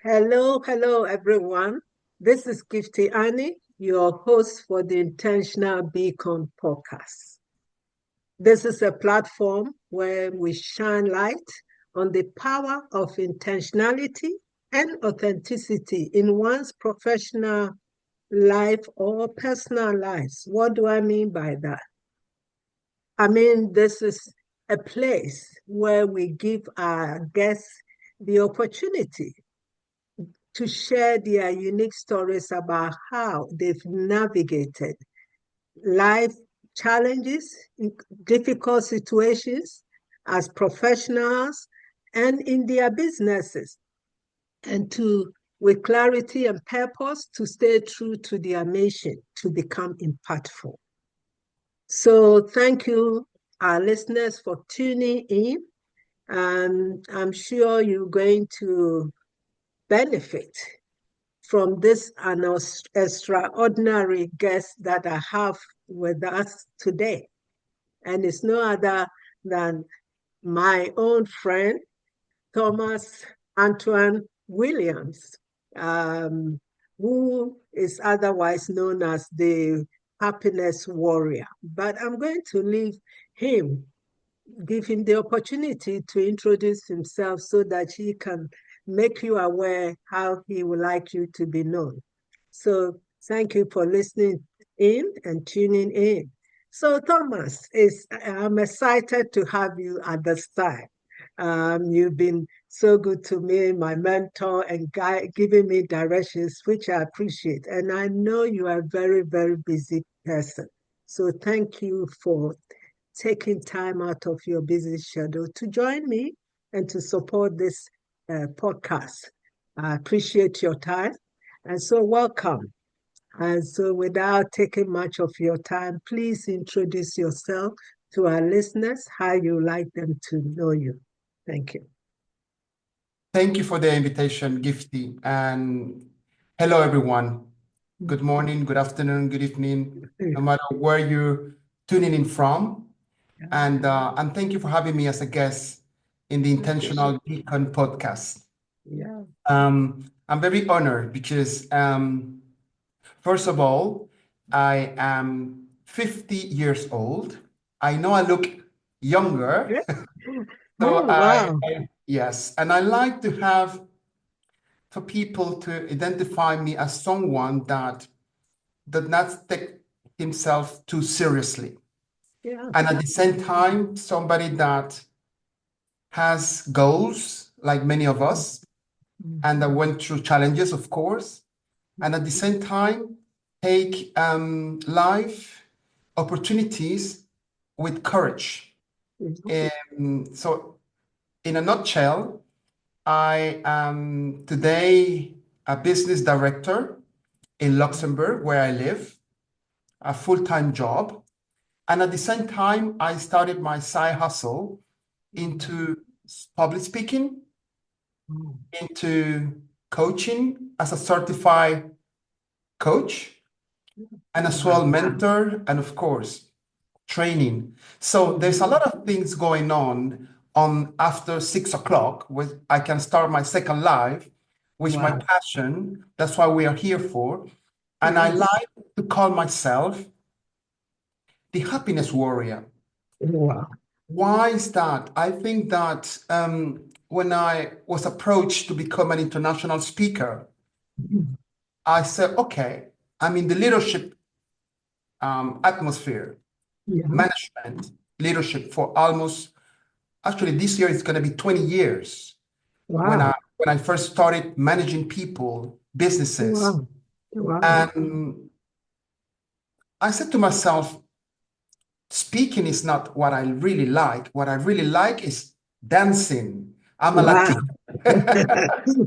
Hello, everyone. This is Gifty Annie, your host for the Intentional Beacon podcast. This is a platform where we shine light on the power of intentionality and authenticity in one's professional life or personal lives. What do I mean by that? I mean, this is a place where we give our guests the opportunity to share their unique stories about how they've navigated life challenges, difficult situations as professionals and in their businesses, and with clarity and purpose, to stay true to their mission to become impactful. So thank you, our listeners, for tuning in. And I'm sure you're going to benefit from this extraordinary guest that I have with us today. And it's no other than my own friend, Thomas Antoine-Williams, who is otherwise known as the happiness warrior. But I'm going to give him the opportunity to introduce himself so that he can make you aware how he would like you to be known. So thank you for listening in and tuning in. So Thomas, I'm excited to have you at this time. You've been so good to me, my mentor, and giving me directions, which I appreciate. And I know you are a very, very busy person. So thank you for taking time out of your busy schedule to join me and to support this podcast. I appreciate your time. And so welcome. And so without taking much of your time, please introduce yourself to our listeners, how you like them to know you. Thank you. Thank you for the invitation, Gifty. And hello, everyone. Good morning, good afternoon, good evening, no matter where you're tuning in from. And thank you for having me as a guest in the Intentional Beacon podcast. Yeah. I'm very honored because, first of all, I am 50 years old. I know I look younger. So wow. yes, and I like to have for people to identify me as someone that does not take himself too seriously. Yeah. And at the same time, somebody that has goals, like many of us, and that went through challenges, of course, and at the same time, take life opportunities with courage. So, in a nutshell, I am today a business director in Luxembourg, where I live, a full-time job. And at the same time, I started my side hustle into public speaking, into coaching as a certified coach, and as well mentor, and of course, training. So there's a lot of things going on after 6 o'clock, where I can start my second life, which my passion, that's why we are here for. And I like to call myself the happiness warrior. Wow. Why is that? I think that when I was approached to become an international speaker, I said, okay, I'm in the leadership atmosphere, management, leadership for almost, actually this year it's going to be 20 years. Wow. When I first started managing people, businesses. And I said to myself, speaking is not what I really like. What I really like is dancing. I'm a Latino.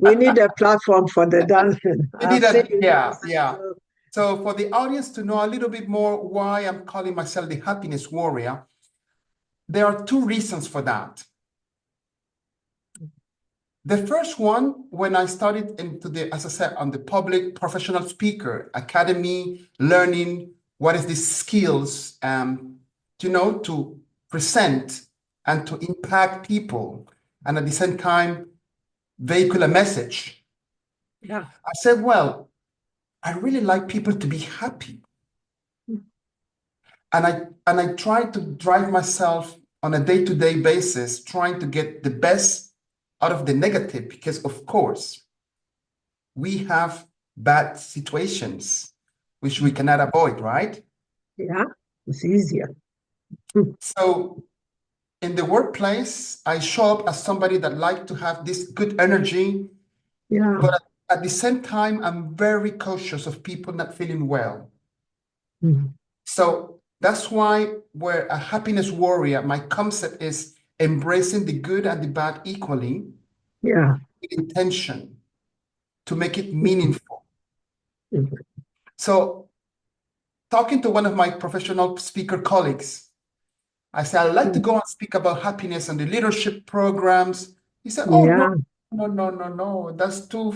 We need a platform for the dancing. Yeah. So for the audience to know a little bit more why I'm calling myself the happiness warrior, there are two reasons for that. The first one, when I started into as I said, on the public professional speaker academy, learning what is the skills, to present and to impact people, and at the same time, vehicle a message. Yeah. I said, well, I really like people to be happy. And I try to drive myself on a day-to-day basis, trying to get the best out of the negative, because of course we have bad situations which we cannot avoid, right? Yeah. It's easier. So in the workplace, I show up as somebody that like to have this good energy, Yeah. but at the same time, I'm very cautious of people not feeling well. Mm. So that's why where a happiness warrior, my concept is embracing the good and the bad equally Yeah. with intention to make it Mm. meaningful. Mm. So talking to one of my professional speaker colleagues, I said, I'd like to Mm. go and speak about happiness and the leadership programs. He said, oh, no, Yeah. no, no, no, no, that's too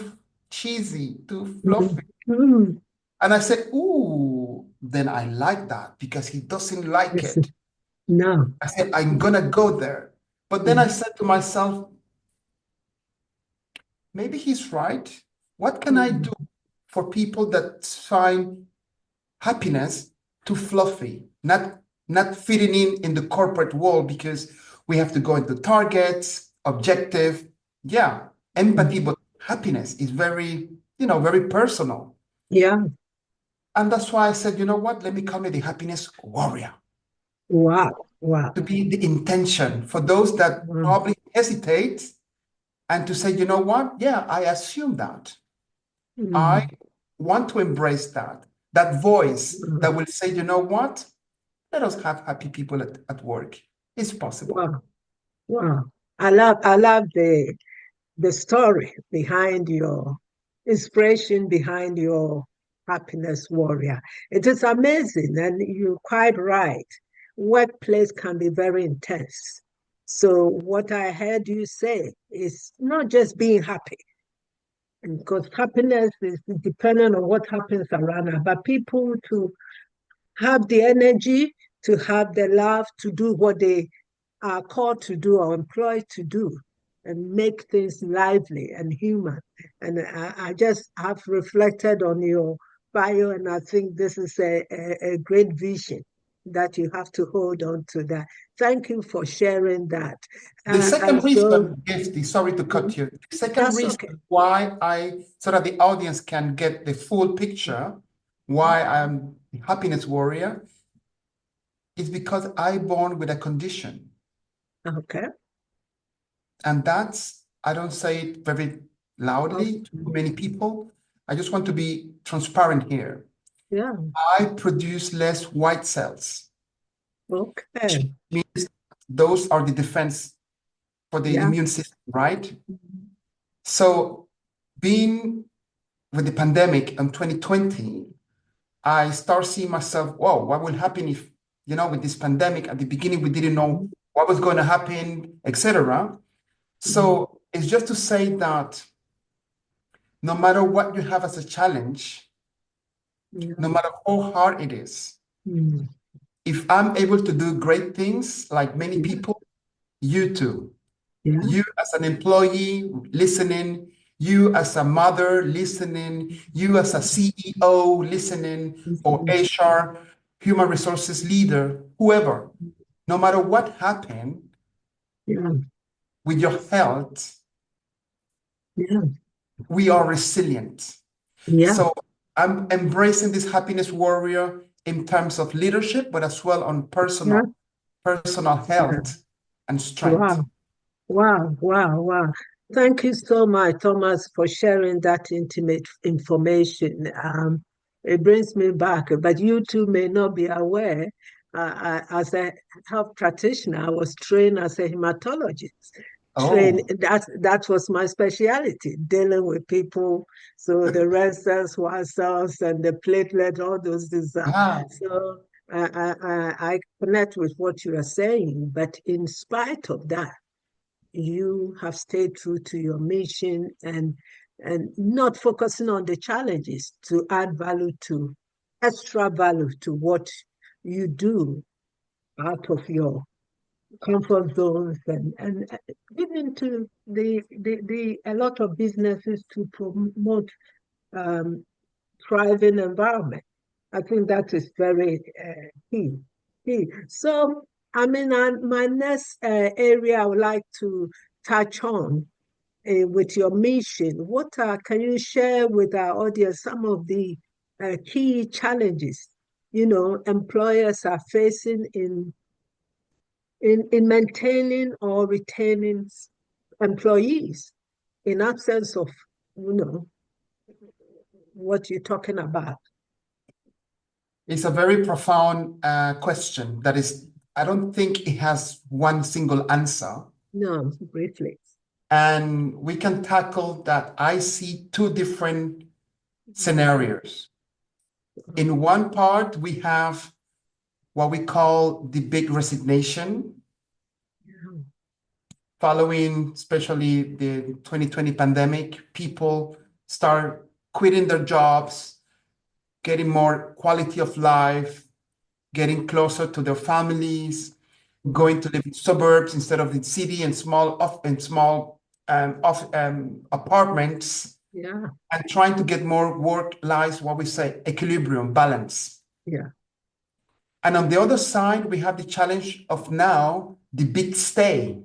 cheesy, too Mm. fluffy. Mm. And I said, ooh, then I like that because he doesn't like Yes. it. No. I said, I'm gonna go there. But then I Mm. said to myself, maybe he's right. What can I Mm. do for people that find happiness too fluffy, not fitting in the corporate world because we have to go into targets, objective, yeah, empathy, Mm. but happiness is very, very personal. Yeah. And that's why I said, you know what? Let me call me the happiness warrior. Wow. Wow. To be the intention for those that Wow. probably hesitate and to say, you know what? Yeah, I assume that. I Mm. want to embrace that voice Mm. that will say, you know what? Let us have happy people at work. It's possible. Wow. Wow. I love the story behind your inspiration behind your happiness warrior. It is amazing, and you're quite right. Workplace can be very intense. So what I heard you say is not just being happy, because happiness is dependent on what happens around us, but people to have the energy, to have the love to do what they are called to do or employed to do and make things lively and human. And I just have reflected on your bio, and I think this is a great vision that you have to hold on to that. Thank you for sharing that. The second So reason, Gifty, sorry to cut you. The second that's reason okay. why so that the audience can get the full picture, why I'm the happiness warrior, is because I born with a condition. Okay. And I don't say it very loudly to many people. I just want to be transparent here. Yeah. I produce less white cells, which Okay. means those are the defense for the Yeah. immune system, right? So being with the pandemic in 2020, I start seeing myself, whoa, what will happen if, with this pandemic at the beginning, we didn't know what was going to happen, etc. So it's just to say that no matter what you have as a challenge, Yeah. no matter how hard it is, Mm. if I'm able to do great things like many people, you too. Yeah. You as an employee listening, you as a mother listening, you as a CEO listening, or HR, human resources leader, whoever, no matter what happened Yeah. with your health, Yeah. we are resilient. Yeah. So I'm embracing this happiness warrior in terms of leadership, but as well on Yeah. personal Yeah. health and strength. Wow. Wow, wow, wow. Thank you so much, Thomas, for sharing that intimate information. It brings me back, but you too may not be aware. As a health practitioner, I was trained as a hematologist. Trained Oh, that was my specialty, dealing with people. So the red cells, white cells, and the platelet, all those things. ah, So I connect with what you are saying, but in spite of that, you have stayed true to your mission and not focusing on the challenges to add value to extra value to what you do out of your comfort zones and giving to the a lot of businesses to promote um, thriving environment. I think that is very key. Key. So, I mean, my next area I would like to touch on with your mission. What can you share with our audience some of the key challenges, employers are facing in maintaining or retaining employees in absence of, what you're talking about? It's a very profound question that is, I don't think it has one single answer. No, briefly. And we can tackle that. I see two different scenarios. In one part, we have what we call the big resignation, following especially the 2020 pandemic. People start quitting their jobs, getting more quality of life, getting closer to their families, going to live in suburbs instead of in city and small apartments, Yeah, and trying to get more work-life, what we say, equilibrium, balance. yeah, And on the other side, we have the challenge of now the big stay.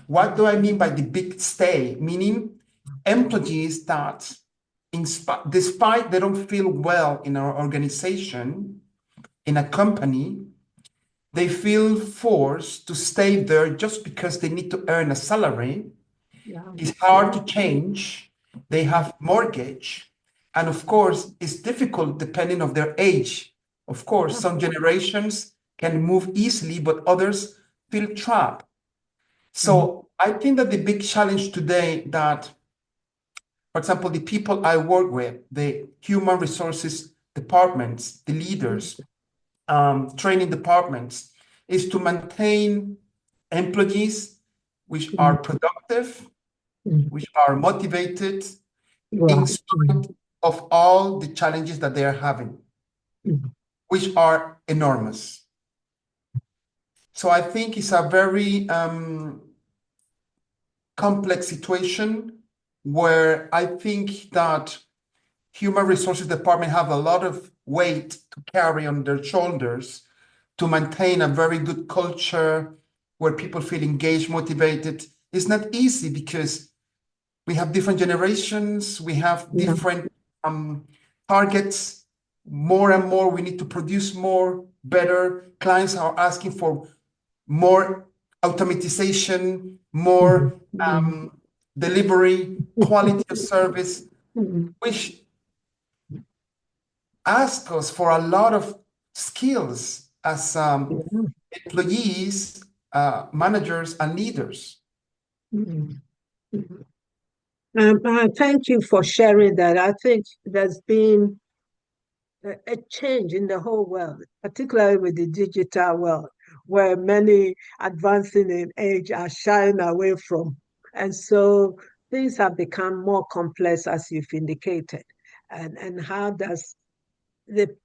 What do I mean by the big stay? Meaning employees that, despite they don't feel well in our organization, in a company, they feel forced to stay there just because they need to earn a salary. yeah, It's hard to change. They have mortgage. And of course, it's difficult depending on their age. Of course, some generations can move easily, but others feel trapped. So I think that the big challenge today that, for example, the people I work with, the human resources departments, the leaders, training departments, is to maintain employees which are productive, which are motivated in Wow. spite of all the challenges that they are having, which are enormous. So I think it's a very complex situation where I think that human resources department have a lot of weight to carry on their shoulders to maintain a very good culture where people feel engaged, motivated. It's not easy because we have different generations, we have Yeah. different targets. More and more, we need to produce more, better. Clients are asking for more automatization, more delivery, quality of service, which ask us for a lot of skills as employees, managers, and leaders. Thank you for sharing that. I think there's been a change in the whole world, particularly with the digital world, where many advancing in age are shying away from. And so things have become more complex, as you've indicated. And how does the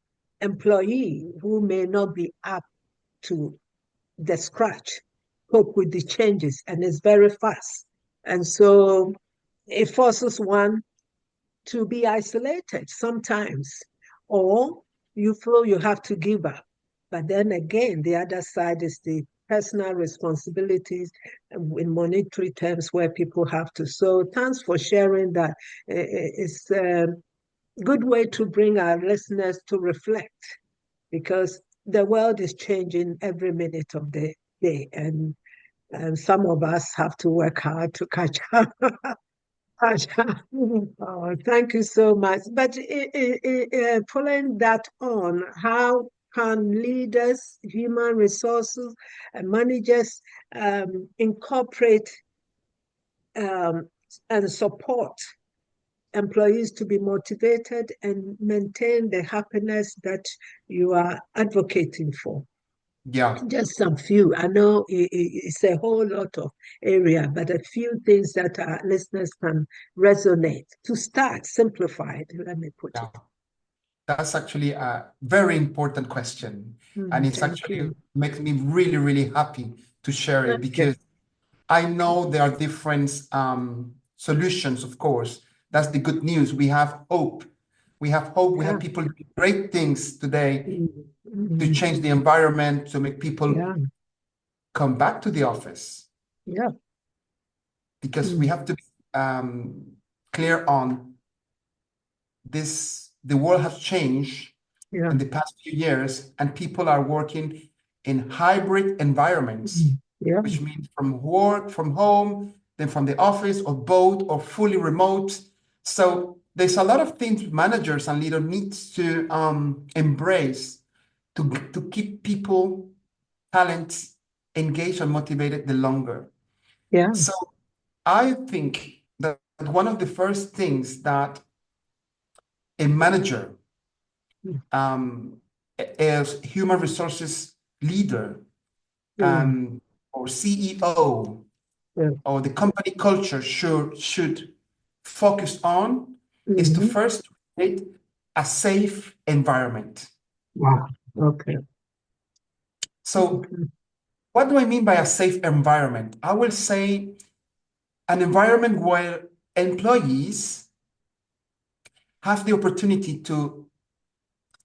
employee who may not be up to the scratch cope with the changes? And it's very fast. And so it forces one to be isolated sometimes, or you feel you have to give up. But then again, the other side is the personal responsibilities in monetary terms where people have to. So thanks for sharing that. It's a good way to bring our listeners to reflect because the world is changing every minute of the day. And some of us have to work hard to catch up. Oh, thank you so much. But following that on, how can leaders, human resources, and managers incorporate and support employees to be motivated and maintain the happiness that you are advocating for? Yeah, Just some few. I know it's a whole lot of area, but a few things that our listeners can resonate. To start, simplified, let me put yeah. it. That's actually a very important question. And it's Thank actually you. makes me really, really happy to share it Okay. because I know there are different solutions, of course. That's the good news. We have hope. We have hope. We have Yeah. people doing great things today to Mhm. change the environment, to make people Yeah. come back to the office. Yeah. Because we Mm. have to be clear on this. The world has changed Yeah. in the past few years, and people are working in hybrid environments, Yeah. which means from work, from home, then from the office, or both, or fully remote. So there's a lot of things managers and leaders need to embrace to keep people, talent engaged and motivated the longer. Yeah. So I think that one of the first things that a manager, as human resources leader, Mm. or CEO, Yeah. or the company culture should focus on is to Mhm. first create a safe environment. Wow. Okay. So Okay. what do I mean by a safe environment? I will say an environment where employees have the opportunity to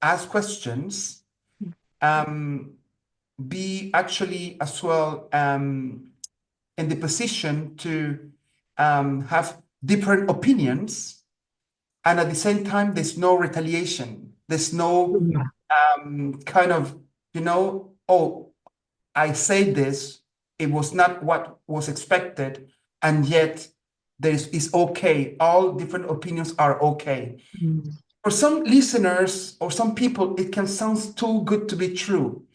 ask questions, be actually as well in the position to have different opinions, and at the same time, there's no retaliation. There's no Yeah. kind of, oh, I said this, it was not what was expected, and yet it's okay. All different opinions are okay. Mm. For some listeners or some people, it can sound too good to be true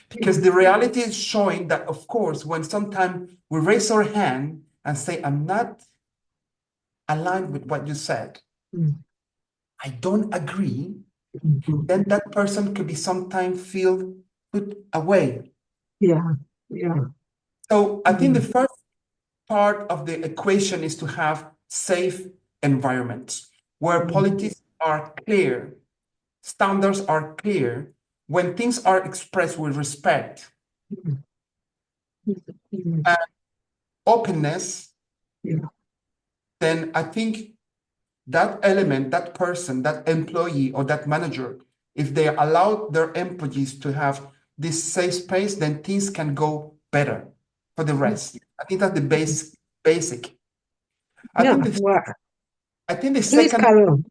because Mm. the reality is showing that, of course, when sometimes we raise our hand and say, I'm not aligned with what you said, Mm. I don't agree, Mhm. then that person could be sometimes feel put away. Yeah. Yeah. So I think the Mm. first part of the equation is to have safe environments where Mm. policies are clear, standards are clear, when things are expressed with respect Mm. Mm. and openness, Yeah. then I think that element, that person, that employee or that manager, if they allow their employees to have this safe space, then things can go better for the rest. I think that's the basic. I Yeah. think the Wow. I think the Please second carry on.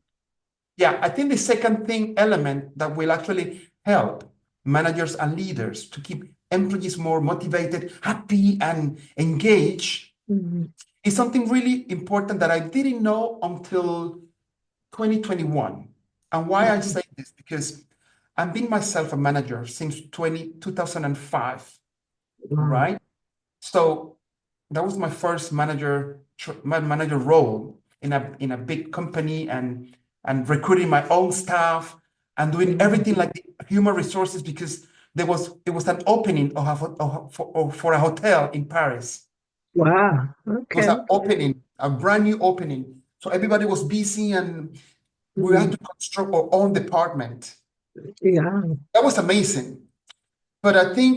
Yeah, I think the second thing element that will actually help managers and leaders to keep employees more motivated, happy, and engaged Mm. is something really important that I didn't know until 2021. And why I say this, because I've been myself a manager since 2005, Wow. right? So that was my first manager role in a big company, and recruiting my own staff and doing Mm. everything like the human resources, because it was an opening for a hotel in Paris. Wow. It was Okay. an opening, a brand new opening. So everybody was busy, and we had Mm. to construct our own department. Yeah. That was amazing. But I think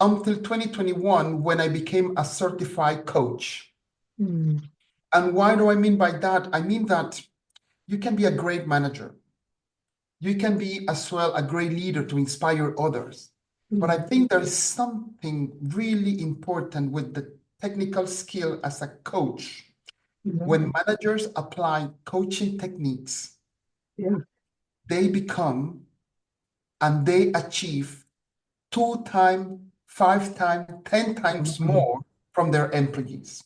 until 2021, when I became a certified coach. Mm. And why do I mean by that? I mean that you can be a great manager. You can be as well a great leader to inspire others. But I Mm. think there is something really important with the technical skill as a coach. Yeah. When managers apply coaching techniques, Yeah. they become and they achieve 2 times, 5 times, 10 times Mm. more from their employees.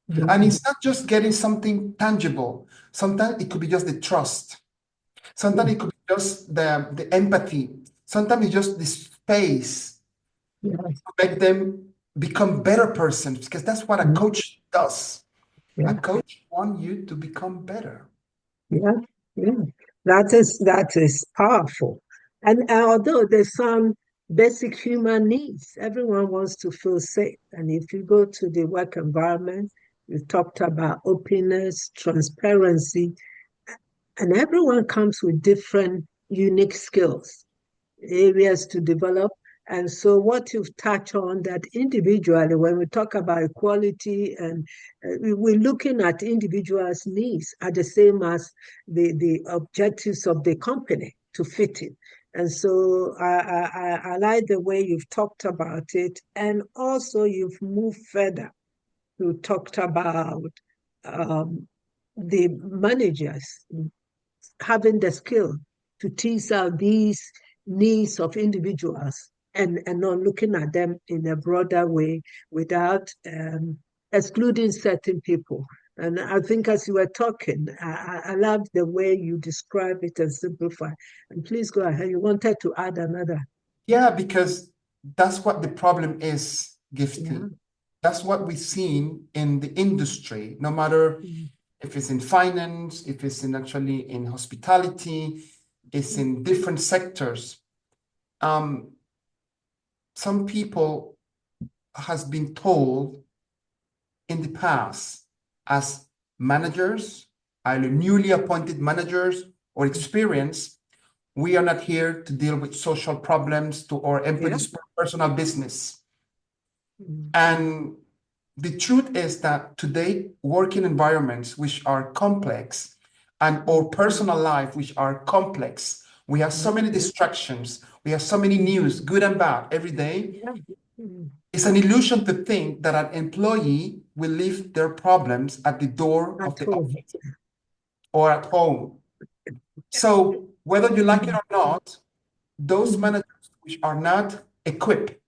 And Yeah. it's not just getting something tangible. Sometimes it could be just the trust. Sometimes it could be just the empathy. Sometimes it's just the space Yeah. to make them become better persons, because that's what a Yeah. coach does. A Yeah. coach wants you to become better. Yeah. Yeah. That is powerful. And although there's some basic human needs, everyone wants to feel safe. And if you go to the work environment, we talked about openness, transparency, and everyone comes with different unique skills, areas to develop. And so what you've touched on that individually, when we talk about equality and we're looking at individuals' needs are the same as the objectives of the company to fit in. And so I like the way you've talked about it. And also you've moved further. You talked about um, the managers having the skill to tease out these needs of individuals and not looking at them in a broader way without excluding certain people. And I think as you were talking, I love the way you describe it and simplify. And please go ahead. You wanted to add another. Yeah, because that's what the problem is, Gifty. Yeah. That's what we've seen in the industry, no matter if it's in finance, if it's in actually in hospitality, it's in different sectors. Some people has been told in the past as managers, either newly appointed managers or experienced, we are not here to deal with social problems to our employees' personal business. And the truth is that today, working environments which are complex and our personal life which are complex, we have so many distractions, we have so many news, good and bad, every day. It's an illusion to think that an employee will leave their problems at the door of the office or at home. So whether you like it or not, those managers which are not equipped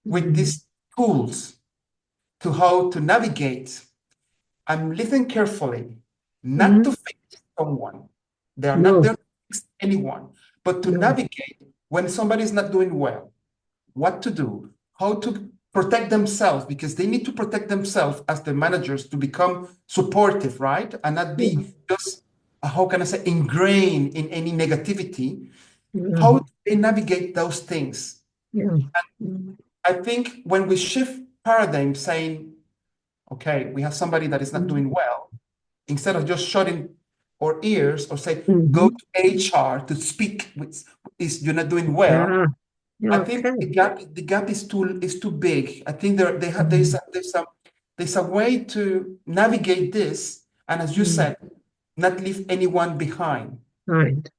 with these tools to how to navigate, I'm listening carefully, not to fix someone. They are not there to fix anyone, but to navigate when somebody is not doing well, what to do, how to protect themselves, because they need to protect themselves as the managers to become supportive, right? And not be just, how can I say, ingrained in any negativity. How do they navigate those things? And I think when we shift paradigm saying, okay, we have somebody that is not doing well, instead of just shutting our ears or say, go to HR to speak with, is you're not doing well. I think the gap is too big. I think there's a way to navigate this, and as you said, not leave anyone behind. Right.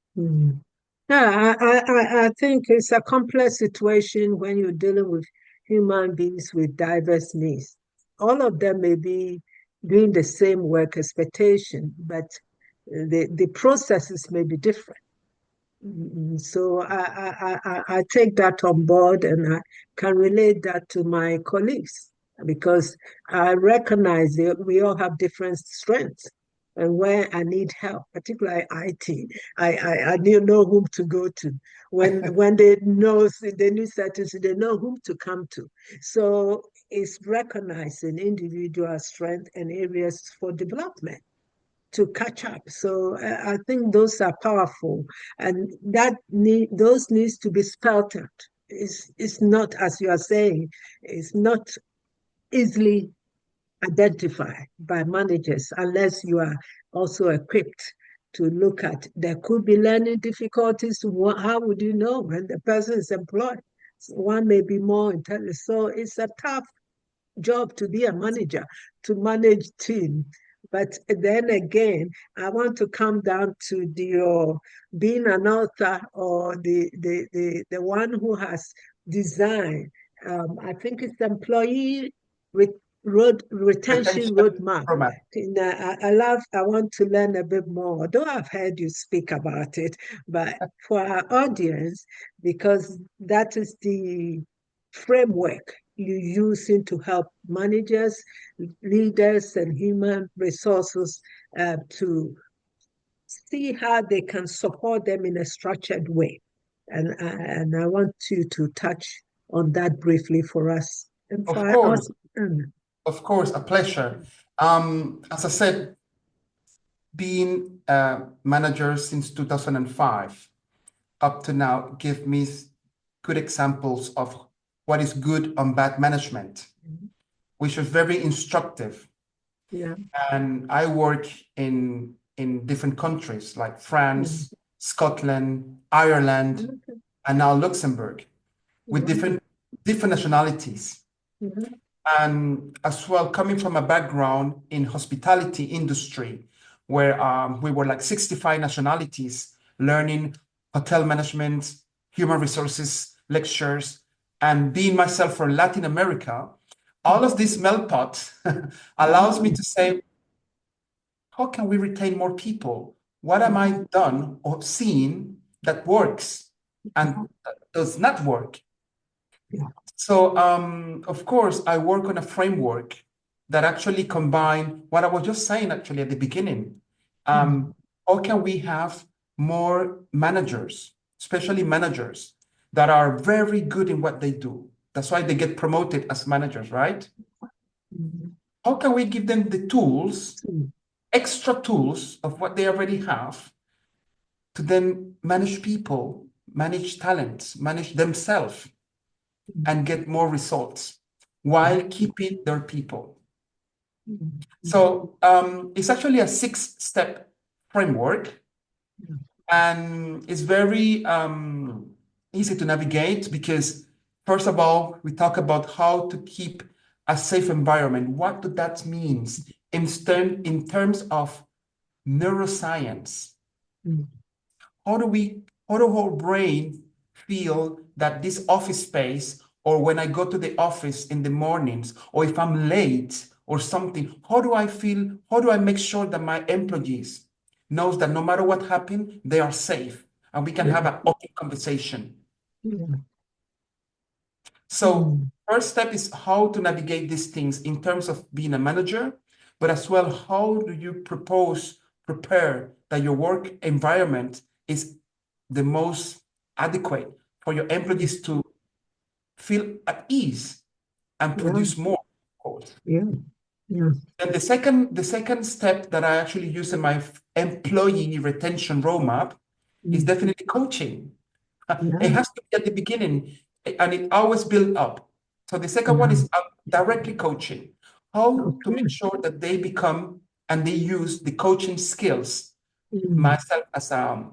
Yeah, I think it's a complex situation when you're dealing with human beings with diverse needs. All of them may be doing the same work expectation, but the processes may be different. So I take that on board and I can relate that to my colleagues because I recognize that we all have different strengths. And where I need help, particularly IT, I need know whom to go to. When they need certain, they know whom to come to. So it's recognizing individual strength and areas for development to catch up. So I think those are powerful, and those needs to be spelled out. It's not, as you are saying, it's not easily identified by managers unless you are also equipped to look at. There could be learning difficulties. How would you know when the person is employed? So one may be more intelligent. So it's a tough job to be a manager, to manage team. But then again, I want to come down to being an author or the one who has designed. I think it's employee retention Retention roadmap. program. I want to learn a bit more. Though I've heard you speak about it, but for our audience, because that is the framework you're using to help managers, leaders, and human resources to see how they can support them in a structured way. And I want you to touch on that briefly for us. And Of for course, us, of course, a pleasure. As I said, being a manager since 2005 up to now give me good examples of what is good and bad management, which is very instructive. yeah. And I work in different countries like France, Scotland, Ireland, and now Luxembourg. with different nationalities. And as well, coming from a background in hospitality industry, where we were like 65 nationalities, learning hotel management, human resources, lectures, and being myself from Latin America, all of this melt pot allows me to say, how can we retain more people? What am I done or seen that works and that does not work? So, of course, I work on a framework that actually combine what I was just saying actually at the beginning. How can we have more managers, especially managers that are very good in what they do? That's why they get promoted as managers, right? How can we give them the tools, extra tools of what they already have to then manage people, manage talents, manage themselves, and get more results while keeping their people? So it's actually a 6-step framework, and it's very easy to navigate because, first of all, we talk about how to keep a safe environment. What does that mean in terms of neuroscience? How do our brain feel that this office space, or when I go to the office in the mornings, or if I'm late or something, how do I feel? How do I make sure that my employees knows that no matter what happened, they are safe and we can have an open conversation? So first step is how to navigate these things in terms of being a manager, but as well, how do you prepare that your work environment is the most adequate for your employees to feel at ease and produce more, of course. And the second step that I actually use in my employee retention roadmap is definitely coaching. It has to be at the beginning, and it always build up. So the second one is directly coaching. How to make sure that they become and they use the coaching skills. Myself as a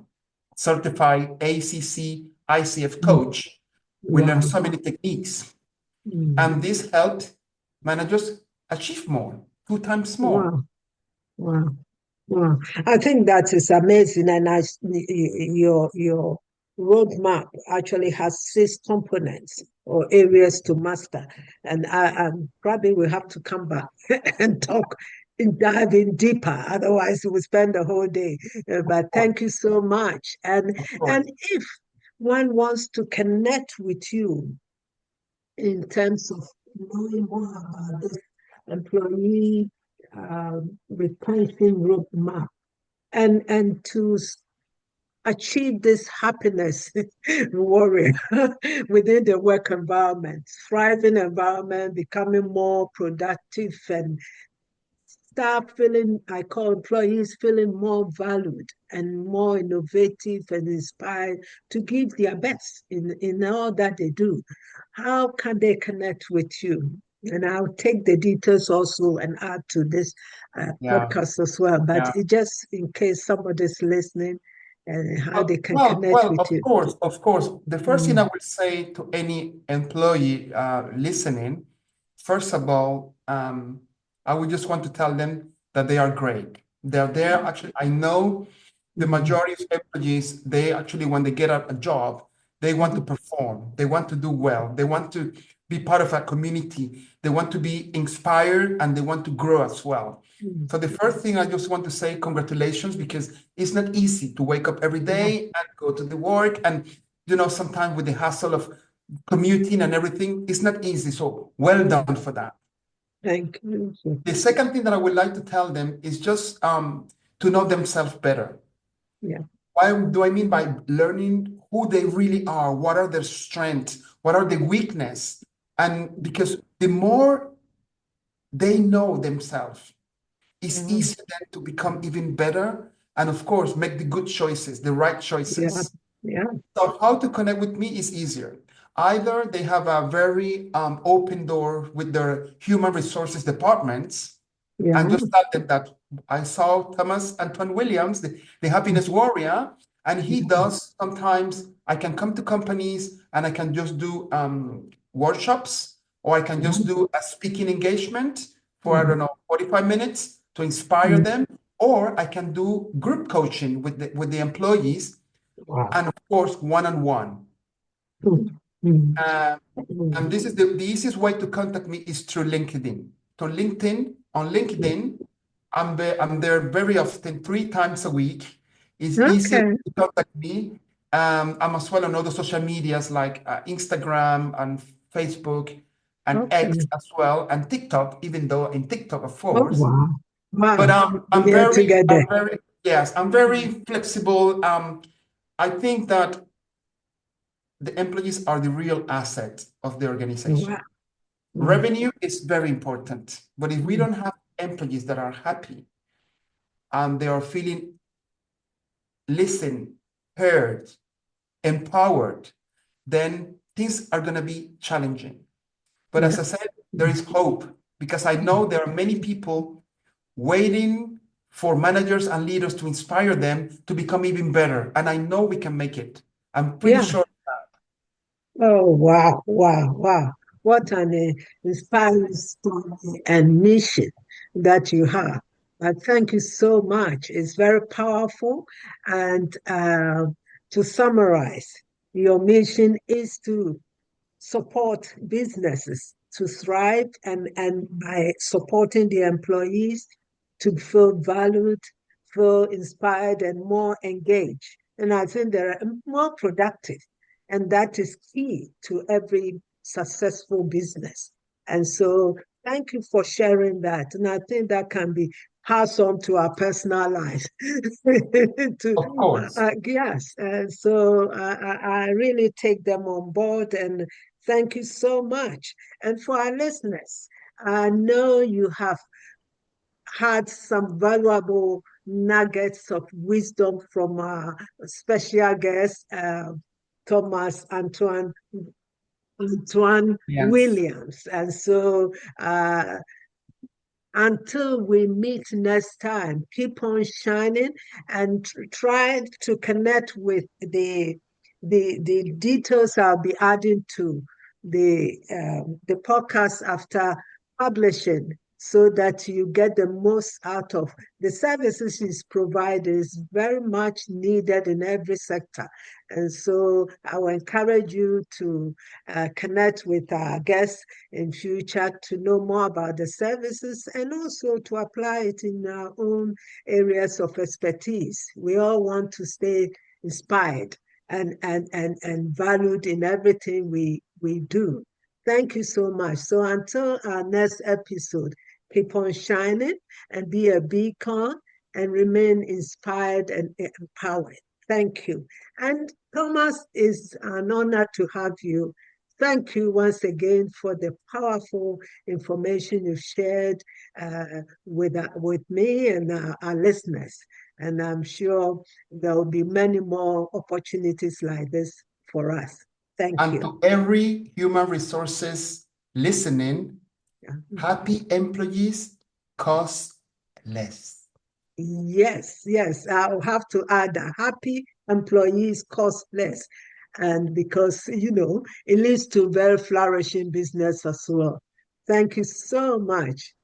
certified ACC ICF coach, we learn so many techniques, and this helped managers achieve more, 2 times more. Wow. Wow. I think that is amazing. And your roadmap actually has 6 components or areas to master. And I probably will have to come back and talk and dive in deeper. Otherwise, we'll spend the whole day. But thank you so much. And if one wants to connect with you in terms of knowing more about this employee retention roadmap and to achieve this happiness warrior within the work environment, thriving environment, becoming more productive and start feeling, I call employees feeling more valued and more innovative and inspired to give their best in all that they do. How can they connect with you? And I'll take the details also and add to this podcast as well. But just in case somebody's listening, and how they can connect with you. Of course. The first thing I will say to any employee listening, first of all, I would just want to tell them that they are great. They're there. Actually, I know the majority of employees, they actually, when they get a job, they want to perform. They want to do well. They want to be part of a community. They want to be inspired and they want to grow as well. So the first thing I just want to say, congratulations, because it's not easy to wake up every day and go to the work. And, sometimes with the hassle of commuting and everything, it's not easy. So well done for that. Thank you. The second thing that I would like to tell them is just to know themselves better. Why do I mean by learning who they really are? What are their strengths? What are the weaknesses? And because the more they know themselves, it's easier then to become even better and, of course, make the good choices, the right choices. So how to connect with me is easier. Either they have a very open door with their human resources departments, and just tell them that I saw Thomas Antoine-Williams, the happiness warrior, And he does sometimes. I can come to companies and I can just do workshops, or I can just do a speaking engagement for, I don't know, 45 minutes to inspire them, or I can do group coaching with the employees, Wow. and of course, one-on-one. And this is the easiest way to contact me is through LinkedIn. On LinkedIn, I'm there very often, 3 times a week. It's easier Okay. to contact me. I'm as well on other social medias like Instagram and Facebook and X Okay. as well, and TikTok, even though in TikTok, of Oh, course. wow. But Wow. We are together. I'm very flexible. I think that the employees are the real asset of the organization. Wow. Revenue is very important, but if we don't have employees that are happy and they are feeling listened, heard, empowered, then things are going to be challenging. But as I said, there is hope, because I know there are many people waiting for managers and leaders to inspire them to become even better. And I know we can make it. I'm pretty Yeah. sure. Oh, wow, wow, wow. What an inspiring story and mission that you have. Thank you so much. It's very powerful. And to summarize, your mission is to support businesses to thrive, and by supporting the employees to feel valued, feel inspired, and more engaged. And I think they're more productive. And that is key to every successful business. And so thank you for sharing that. And I think that can be passed on to our personal lives. Of course. Yes. And so I really take them on board, and thank you so much. And for our listeners, I know you have had some valuable nuggets of wisdom from our special guest, Thomas Antoine Yes. Williams. And so until we meet next time, keep on shining and try to connect with the details I'll be adding to the podcast after publishing, so that you get the most out of the services is provided is very much needed in every sector. And so I will encourage you to connect with our guests in future to know more about the services, and also to apply it in our own areas of expertise. We all want to stay inspired and valued in everything we do. Thank you so much. So until our next episode, keep on shining and be a beacon and remain inspired and empowered. Thank you. And Thomas, is an honor to have you. Thank you once again for the powerful information you've shared with me and our listeners. And I'm sure there will be many more opportunities like this for us. Thank And you. to every human resources listening, happy employees cost less. Yes, yes. I'll have to add that happy employees cost less. And because, it leads to very flourishing business as well. Thank you so much.